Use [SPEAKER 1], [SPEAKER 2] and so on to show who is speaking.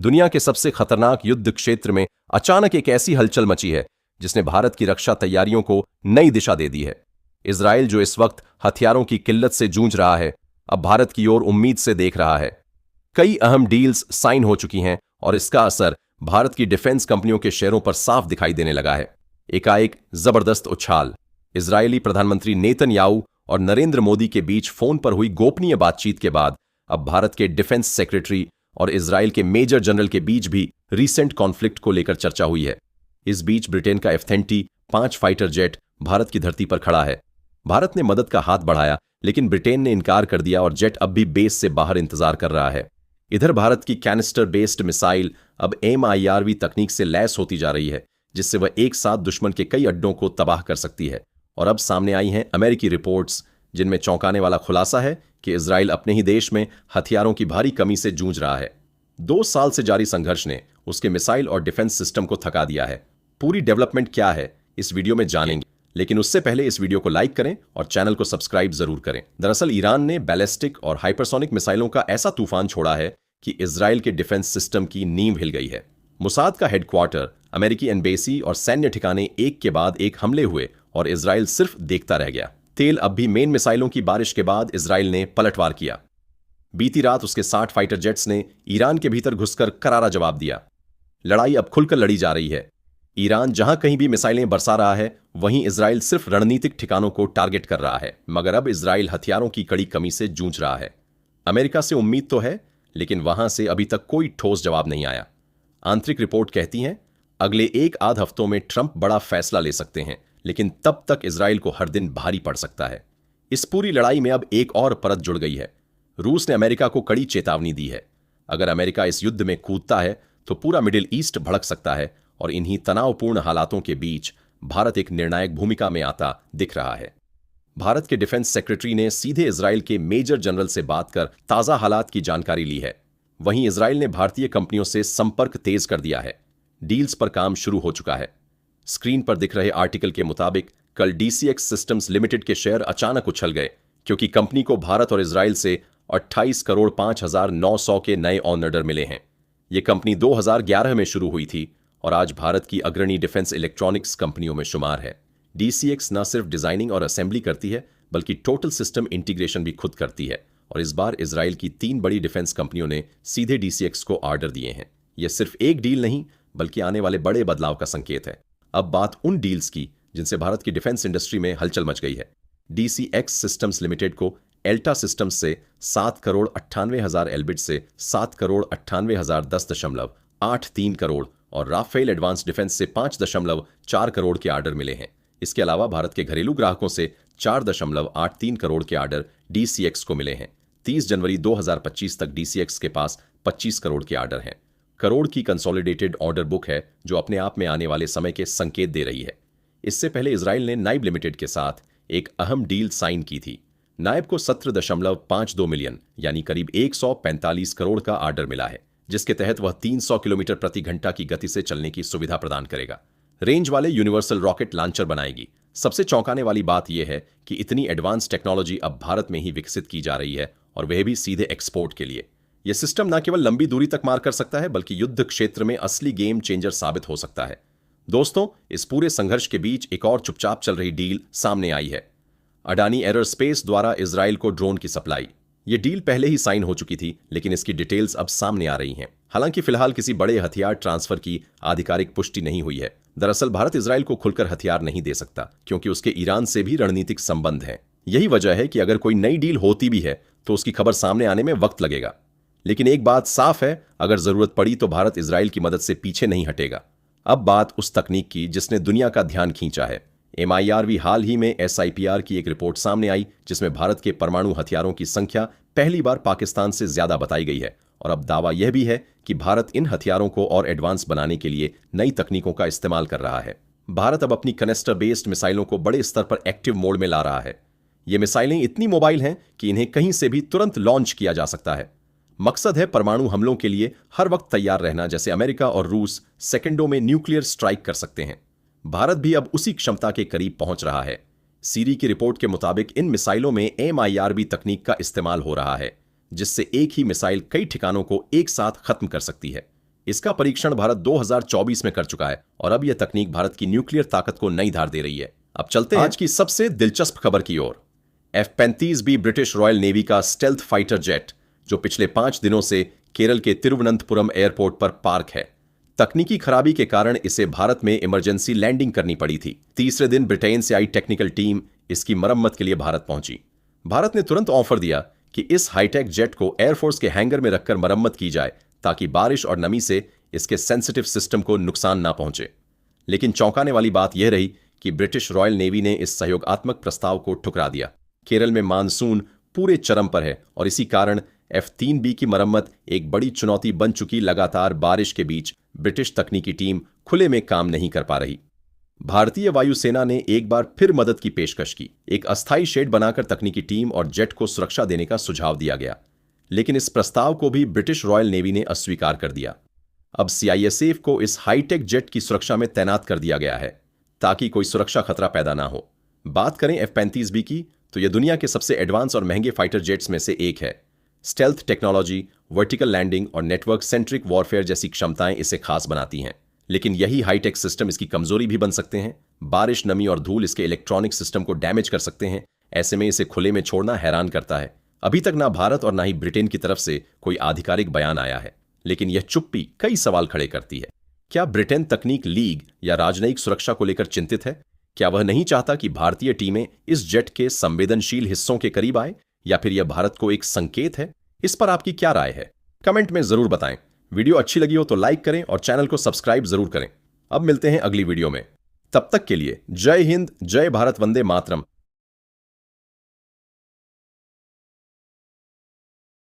[SPEAKER 1] दुनिया के सबसे खतरनाक युद्ध क्षेत्र में अचानक एक ऐसी हलचल मची है जिसने भारत की रक्षा तैयारियों को नई दिशा दे दी है। इजराइल जो इस वक्त हथियारों की किल्लत से जूझ रहा है, अब भारत की ओर उम्मीद से देख रहा है। कई अहम डील्स साइन हो चुकी हैं और इसका असर भारत की डिफेंस कंपनियों के शेयरों पर साफ दिखाई देने लगा है। एकाएक जबरदस्त उछाल। इजरायली प्रधानमंत्री नेतन्याहू और नरेंद्र मोदी के बीच फोन पर हुई गोपनीय बातचीत के बाद अब भारत के डिफेंस सेक्रेटरी और इजराइल के मेजर जनरल के बीच भी रीसेंट कॉन्फ्लिक्ट को लेकर चर्चा हुई है। इस बीच ब्रिटेन का F-35 फाइटर जेट भारत की धरती पर खड़ा है। भारत ने मदद का हाथ बढ़ाया, लेकिन ब्रिटेन ने इनकार कर दिया और जेट अब भी बेस से बाहर इंतजार कर रहा है। इधर भारत की कैनिस्टर बेस्ड मिसाइल अब MIRV तकनीक से लैस होती जा रही है, जिससे वह एक साथ दुश्मन के कई अड्डों को तबाह कर सकती है। और अब सामने आई हैं अमेरिकी रिपोर्ट्स, जिनमें चौंकाने वाला खुलासा है कि इजराइल अपने ही देश में हथियारों की भारी कमी से जूझ रहा है। 2 साल से जारी संघर्ष ने उसके मिसाइल और डिफेंस सिस्टम को थका दिया है। पूरी डेवलपमेंट क्या है, इस वीडियो में जानेंगे, लेकिन उससे पहले इस वीडियो को लाइक करें और चैनल को सब्सक्राइब जरूर करें। दरअसल ईरान ने बैलिस्टिक और हाइपरसोनिक मिसाइलों का ऐसा तूफान छोड़ा है कि इजराइल के डिफेंस सिस्टम की नींव हिल गई है। मुसाद का हेडक्वार्टर, अमेरिकी एम्बेसी और सैन्य ठिकाने एक के बाद एक हमले हुए और इजराइल सिर्फ देखता रह गया। तेल अब भी मेन मिसाइलों की बारिश के बाद इजराइल ने पलटवार किया। बीती रात उसके 60 फाइटर जेट्स ने ईरान के भीतर घुसकर करारा जवाब दिया। लड़ाई अब खुलकर लड़ी जा रही है। ईरान जहां कहीं भी मिसाइलें बरसा रहा है, वहीं इजराइल सिर्फ रणनीतिक ठिकानों को टारगेट कर रहा है। मगर अब इजराइल हथियारों की कड़ी कमी से जूझ रहा है। अमेरिका से उम्मीद तो है, लेकिन वहां से अभी तक कोई ठोस जवाब नहीं आया। आंतरिक रिपोर्ट कहती हैं अगले 1 आध हफ्तों में ट्रंप बड़ा फैसला ले सकते हैं, लेकिन तब तक इजराइल को हर दिन भारी पड़ सकता है। इस पूरी लड़ाई में अब एक और परत जुड़ गई है। रूस ने अमेरिका को कड़ी चेतावनी दी है। अगर अमेरिका इस युद्ध में कूदता है तो पूरा मिडिल ईस्ट भड़क सकता है और इन्हीं तनावपूर्ण हालातों के बीच भारत एक निर्णायक भूमिका में आता दिख रहा है। भारत के डिफेंस सेक्रेटरी ने सीधे इजराइल के मेजर जनरल से बात कर ताजा हालात की जानकारी ली है। वहीं इजराइल ने भारतीय कंपनियों से संपर्क तेज कर दिया है। डील्स पर काम शुरू हो चुका है। स्क्रीन पर दिख रहे आर्टिकल के मुताबिक कल DCX सिस्टम्स लिमिटेड के शेयर अचानक उछल गए, क्योंकि कंपनी को भारत और इजराइल से 28,05,900 के नए ऑर्डर मिले हैं। यह कंपनी 2011 में शुरू हुई थी और आज भारत की अग्रणी डिफेंस इलेक्ट्रॉनिक्स कंपनियों में शुमार है। DCX न सिर्फ डिजाइनिंग और असेंबली करती है, बल्कि टोटल सिस्टम इंटीग्रेशन भी खुद करती है। और इस बार इजराइल की 3 बड़ी डिफेंस कंपनियों ने सीधे DCX को ऑर्डर दिए हैं। यह सिर्फ एक डील नहीं, बल्कि आने वाले बड़े बदलाव का संकेत है। अब बात उन डील्स की जिनसे भारत की डिफेंस इंडस्ट्री में हलचल मच गई है। DCX सिस्टम्स लिमिटेड को एल्टा सिस्टम्स से 7,98,000 एल्बिट से 7,98,010.83 करोड़ और राफेल एडवांस डिफेंस से 5.4 करोड़ के ऑर्डर मिले हैं। इसके अलावा भारत के घरेलू ग्राहकों से 4.83 करोड़ के ऑर्डर DCX को मिले हैं। 30 जनवरी 2025 तक DCX के पास 25 करोड़ के ऑर्डर हैं। करोड़ की कंसोलिडेटेड ऑर्डर बुक है, जो अपने आप में आने वाले समय के संकेत दे रही है। इससे पहले इजराइल ने नाइब लिमिटेड के साथ एक अहम डील साइन की थी। नाइब को 17.52 मिलियन यानी करीब 145 करोड़ का ऑर्डर मिला है, जिसके तहत वह 300 किलोमीटर प्रति घंटा की गति से चलने की सुविधा प्रदान करेगा। रेंज वाले यूनिवर्सल रॉकेट लॉन्चर बनाएगी। सबसे चौंकाने वाली बात यह है कि इतनी एडवांस टेक्नोलॉजी अब भारत में ही विकसित की जा रही है, और वह भी सीधे एक्सपोर्ट के लिए। यह सिस्टम न केवल लंबी दूरी तक मार कर सकता है, बल्कि युद्ध क्षेत्र में असली गेम चेंजर साबित हो सकता है। दोस्तों, इस पूरे संघर्ष के बीच एक और चुपचाप चल रही डील सामने आई है। अडानी एरोस्पेस द्वारा इजराइल को ड्रोन की सप्लाई। यह डील पहले ही साइन हो चुकी थी, लेकिन इसकी डिटेल्स अब सामने आ रही हैं। हालांकि फिलहाल किसी बड़े हथियार ट्रांसफर की आधिकारिक पुष्टि नहीं हुई है। दरअसल भारत इजराइल को खुलकर हथियार नहीं दे सकता, क्योंकि उसके ईरान से भी रणनीतिक संबंध हैं। यही वजह है कि अगर कोई नई डील होती भी है तो उसकी खबर सामने आने में वक्त लगेगा। लेकिन एक बात साफ है, अगर जरूरत पड़ी तो भारत इजराइल की मदद से पीछे नहीं हटेगा। अब बात उस तकनीक की जिसने दुनिया का ध्यान खींचा है। MIRV हाल ही में SIPR की एक रिपोर्ट सामने आई, जिसमें भारत के परमाणु हथियारों की संख्या पहली बार पाकिस्तान से ज्यादा बताई गई है। और अब दावा यह भी है कि भारत इन हथियारों को और एडवांस बनाने के लिए नई तकनीकों का इस्तेमाल कर रहा है। भारत अब अपनी कनेस्टर बेस्ड मिसाइलों को बड़े स्तर पर एक्टिव मोड में ला रहा है। ये मिसाइलें इतनी मोबाइल हैं कि इन्हें कहीं से भी तुरंत लॉन्च किया जा सकता है। मकसद है परमाणु हमलों के लिए हर वक्त तैयार रहना, जैसे अमेरिका और रूस सेकंडों में न्यूक्लियर स्ट्राइक कर सकते हैं। भारत भी अब उसी क्षमता के करीब पहुंच रहा है। सीरी की रिपोर्ट के मुताबिक इन मिसाइलों में MIRV तकनीक का इस्तेमाल हो रहा है, जिससे एक ही मिसाइल कई ठिकानों को एक साथ खत्म कर सकती है। इसका परीक्षण भारत 2024 में कर चुका है और अब यह तकनीक भारत की न्यूक्लियर ताकत को नई धार दे रही है। अब चलते हैं आज की सबसे दिलचस्प खबर की ओर। F-35B ब्रिटिश रॉयल नेवी का स्टेल्थ फाइटर जेट जो पिछले 5 दिनों से केरल के तिरुवनंतपुरम एयरपोर्ट पर पार्क है। तकनीकी खराबी के कारण इसे भारत में इमरजेंसी लैंडिंग करनी पड़ी थी। तीसरे दिन ब्रिटेन से आई टेक्निकल टीम इसकी मरम्मत के लिए भारत पहुंची। भारत ने तुरंत ऑफर दिया कि इस हाईटेक जेट को एयरफोर्स के हैंगर में रखकर मरम्मत की जाए ताकि बारिश और नमी से इसके सेंसिटिव सिस्टम को नुकसान ना पहुंचे। लेकिन चौंकाने वाली बात यह रही कि ब्रिटिश रॉयल नेवी ने इस सहयोगात्मक प्रस्ताव को ठुकरा दिया। केरल में मानसून पूरे चरम पर है और इसी कारण F-3B की मरम्मत एक बड़ी चुनौती बन चुकी। लगातार बारिश के बीच ब्रिटिश तकनीकी टीम खुले में काम नहीं कर पा रही। भारतीय वायुसेना ने एक बार फिर मदद की पेशकश की। एक अस्थायी शेड बनाकर तकनीकी टीम और जेट को सुरक्षा देने का सुझाव दिया गया, लेकिन इस प्रस्ताव को भी ब्रिटिश रॉयल नेवी ने अस्वीकार कर दिया। अब CISAF को इस हाईटेक जेट की सुरक्षा में तैनात कर दिया गया है ताकि कोई सुरक्षा खतरा पैदा ना हो। बात करें F-35B की तो यह दुनिया के सबसे एडवांस और महंगे फाइटर जेट्स में से एक है। स्टेल्थ टेक्नोलॉजी, वर्टिकल लैंडिंग और नेटवर्क सेंट्रिक वॉरफेयर जैसी क्षमताएं इसे खास बनाती हैं। लेकिन यही हाईटेक सिस्टम इसकी कमजोरी भी बन सकते हैं। बारिश, नमी और धूल इसके इलेक्ट्रॉनिक सिस्टम को डैमेज कर सकते हैं। ऐसे में इसे खुले में छोड़ना हैरान करता है। अभी तक ना भारत और ना ही ब्रिटेन की तरफ से कोई आधिकारिक बयान आया है, लेकिन यह चुप्पी कई सवाल खड़े करती है। क्या ब्रिटेन तकनीक लीग या राजनयिक सुरक्षा को लेकर चिंतित है? क्या वह नहीं चाहता कि भारतीय टीमें इस जेट के संवेदनशील हिस्सों के करीब आए, या फिर यह भारत को एक संकेत है? इस पर आपकी क्या राय है? कमेंट में जरूर बताएं। वीडियो अच्छी लगी हो तो लाइक करें और चैनल को सब्सक्राइब जरूर करें। अब मिलते हैं अगली वीडियो में। तब तक के लिए जय हिंद, जय भारत, वंदे मातरम।